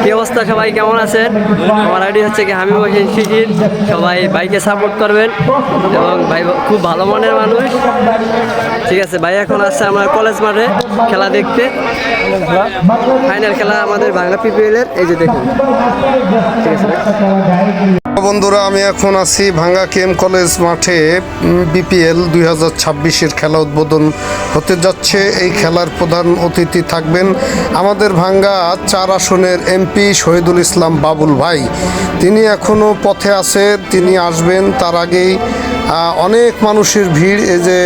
কি অবস্থা সবাই, কেমন আছেন? আমার আইডি হচ্ছে কি হামিম হোসেন শিশির। সবাই ভাইকে সাপোর্ট করবেন এবং ভাই খুব ভালো মনের মানুষ। ঠিক আছে, ভাই এখন আসছে আমার কলেজ মাঠে খেলা দেখতে। ফাইনাল খেলা আমাদের বাংলা পিপিএল এর, এই যে দেখুন। ঠিক আছে বন্ধুরা, আমি এখন আছি ভাঙ্গা কেএম কলেজ মাঠে। বিপিএল 2026-এর খেলা উদ্বোধন হতে যাচ্ছে। এই খেলার প্রধান অতিথি থাকবেন আমাদের ভাঙ্গা 4 আসনের এমপি শহীদুল ইসলাম বাবুল ভাই। তিনি এখনও পথে আছে, তিনি আসবেন। তার আগেই অনেক মানুষের ভিড়। এই যে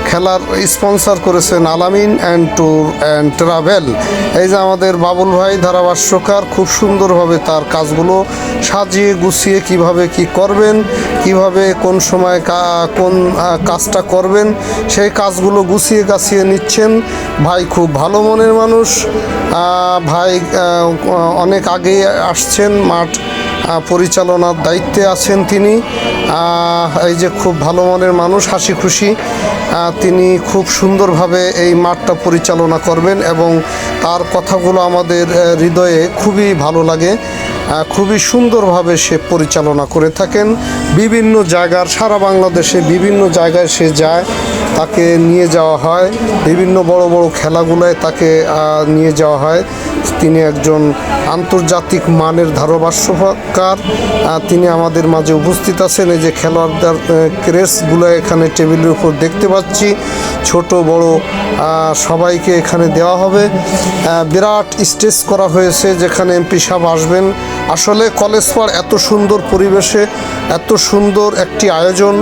খেলার স্পন্সর করেছেন আলামিন অ্যান্ড ট্যুর অ্যান্ড ট্রাভেল। এই যে আমাদের বাবুল ভাই ধারাভাষ্যকার, খুব সুন্দরভাবে তার কাজগুলো সাজিয়ে গুছিয়ে কিভাবে কি করবেন, কিভাবে কোন সময় কোন কাজটা করবেন, সেই কাজগুলো গুছিয়ে গাছিয়ে নিচ্ছেন। ভাই খুব ভালো মনের মানুষ। ভাই অনেক আগে আসছেন, মাঠ পরিচালনার দায়িত্বে আছেন তিনি। এই যে খুব ভালো মনের মানুষ, হাসি খুশি। তিনি খুব সুন্দরভাবে এই মাঠটা পরিচালনা করবেন এবং তার কথাগুলো আমাদের হৃদয়ে খুবই ভালো লাগে। খুবই সুন্দরভাবে সে পরিচালনা করে থাকেন। বিভিন্ন জায়গার, সারা বাংলাদেশে বিভিন্ন জায়গায় সে যায়, তাকে নিয়ে যাওয়া হয়। বিভিন্ন বড় বড় খেলাগুলোয় তাকে নিয়ে যাওয়া হয়। তিনি একজন আন্তর্জাতিক মানের ধারাভাষ্যকার। তিনি আমাদের মাঝে উপস্থিত আছেন। এই যে খেলোয়াড়দের ক্রেসগুলো এখানে টেবিলের উপর দেখতে পাচ্ছি, ছোট বড় সবাইকে এখানে দেওয়া হবে। বিরাট স্টেজ করা হয়েছে যেখানে এমপি সাহেব আসবেন। আসলে কলেজ পাড় এত সুন্দর পরিবেশে, এত সুন্দর একটি আয়োজন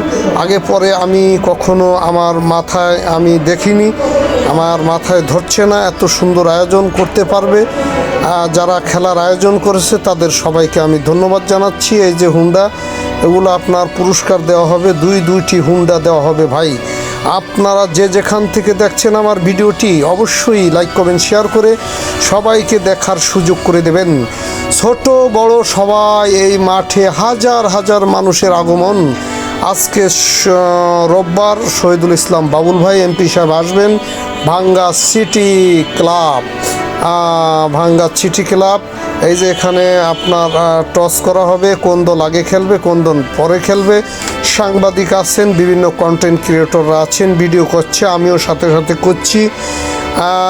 আগে পরে আমি কখনো আমার মাথায় আমি দেখিনি, আমার মাথায় ধরছে না। এত সুন্দর আয়োজন করতে পারবে যারা খেলার আয়োজন করেছে, তাদের সবাইকে আমি ধন্যবাদ জানাচ্ছি। এই যে হুন্ডা, এগুলো আপনার পুরস্কার দেওয়া হবে, দুইটি হুন্ডা দেওয়া হবে। ভাই আপনারা যে যেখান থেকে দেখছেন আমার ভিডিওটি, অবশ্যই লাইক কমেন্ট শেয়ার করে সবাইকে দেখার সুযোগ করে দেবেন। ছোট বড় সবাই এই মাঠে, হাজার হাজার মানুষের আগমন। আজকে রোববার শহীদুল ইসলাম বাবুল ভাই এমপি সাহেব আসবেন। ভাঙ্গা সিটি ক্লাব, ভাঙ্গা সিটি ক্লাব। এই যে এখানে আপনার টস করা হবে, কোন দল আগে খেলবে, কোন দল পরে খেলবে। সাংবাদিক আছেন, বিভিন্ন কন্টেন্ট ক্রিয়েটররা আছেন, ভিডিও করছে, আমিও সাথে সাথে করছি।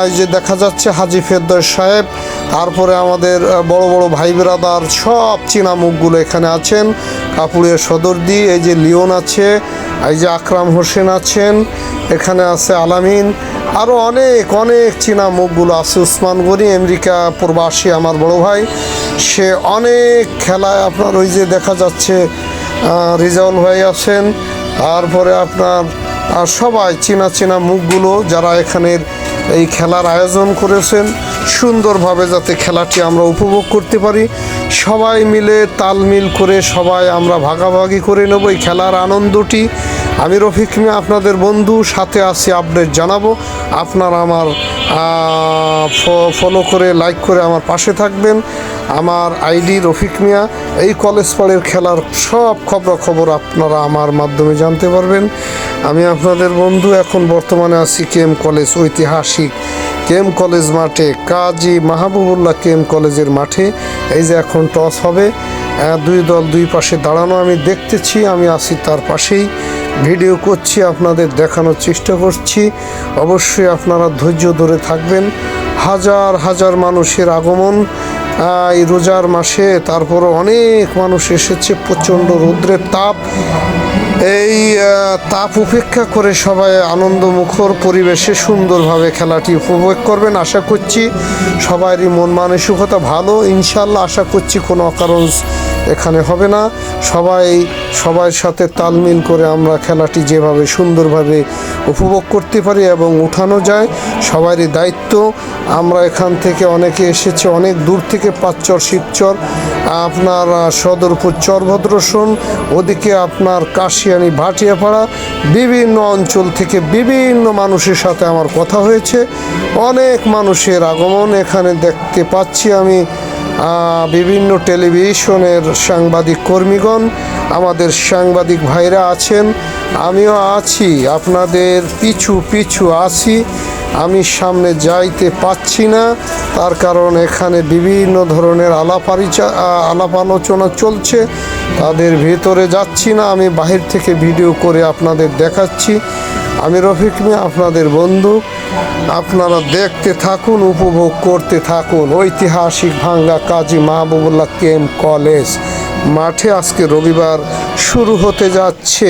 এই যে দেখা যাচ্ছে হাজী ফেরদৌস সাহেব, তারপরে আমাদের বড় বড় ভাই ব্রাদার সব চীনা মুখগুলো এখানে আছেন। কাপুরের সদরদি, এই যে লিওন আছে, এই যে আকরাম হোসেন আছেন, এখানে আছে আলামিন, আরও অনেক অনেক চীনা মুখগুলো আছে। উসমান গনি আমেরিকা প্রবাসী আমার বড় ভাই, সে অনেক খেলায় আপনার ওই যে দেখা যাচ্ছে রিজাউল ভাই আছেন। তারপরে আপনার সবাই চীনা মুখগুলো যারা এখানের এই খেলার আয়োজন করেছেন, সুন্দরভাবে যাতে খেলাটি আমরা উপভোগ করতে পারি। সবাই মিলে তালমিল করে সবাই আমরা ভাগাভাগি করে নেব এই খেলার আনন্দটি। আমি রফিক মিয়া, আপনাদের বন্ধু, সাথে আছি, আপডেট জানাবো। আপনারা আমার ফলো করে লাইক করে আমার পাশে থাকবেন। আমার আইডি রফিক মিয়া। এই কলেজ পাড়ের খেলার সব খবর আপনারা আমার মাধ্যমে জানতে পারবেন। আমি আপনাদের বন্ধু। এখন বর্তমানে আছি কেএম কলেজ, ঐতিহাসিক কেএম কলেজ মাঠে, কাজী মাহবুবুল্লাহ কেএম কলেজের মাঠে। এই যে এখন টস হবে, দুই দল দুই পাশে দাঁড়ানো, আমি দেখতেছি, আমি আছি তার পাশেই, ভিডিও করছি, আপনাদের দেখানোর চেষ্টা করছি। অবশ্যই আপনারা ধৈর্য ধরে থাকবেন। হাজার হাজার মানুষের আগমন এই রোজার মাসে, তারপরও অনেক মানুষ এসেছে। প্রচণ্ড রৌদ্রের তাপ, এই তাপ উপেক্ষা করে সবাই আনন্দমুখর পরিবেশে সুন্দরভাবে খেলাটি উপভোগ করবেন। আশা করছি সবারই মন মানসিকতা ভালো, ইনশাল্লাহ। আশা করছি কোনো অকারণ এখানে হবে না। সবার সাথে তালমিল করে আমরা খেলাটি যেভাবে সুন্দরভাবে উপভোগ করতে পারি এবং উঠানো যায়, সবারই দায়িত্ব। আমরা এখান থেকে অনেকে এসেছে অনেক দূর থেকে, পাঁচচর, শিবচর, আপনার সদরপুর, চরভদ্রসন, ওদিকে আপনার কাশিয়ানি, ভাটিয়াপাড়া, বিভিন্ন অঞ্চল থেকে বিভিন্ন মানুষের সাথে আমার কথা হয়েছে। অনেক মানুষের আগমন এখানে দেখতে পাচ্ছি আমি। বিভিন্ন টেলিভিশনের সাংবাদিক কর্মীগণ, আমাদের সাংবাদিক ভাইরা আছেন, আমিও আছি, আপনাদের পিছু পিছু আছি। আমি সামনে যাইতে পাচ্ছি না, তার কারণ এখানে বিভিন্ন ধরনের আলাপ আলোচনা চলছে, তাদের ভেতরে যাচ্ছি না। আমি বাহির থেকে ভিডিও করে আপনাদের দেখাচ্ছি। আমি রফিক মিয়া, আপনাদের বন্ধু। আপনারা দেখতে থাকুন, উপভোগ করতে থাকুন। ঐতিহাসিক ভাঙ্গা কাজী মাহবুবুল্লাহ কেম কলেজ মাঠে আজকে রবিবার শুরু হতে যাচ্ছে।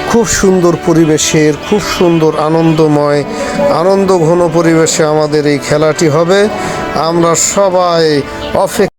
খুব সুন্দর পরিবেশের, খুব সুন্দর আনন্দময়, আনন্দঘন পরিবেশে আমাদের এই খেলাটি হবে। আমরা সবাই অপেক্ষা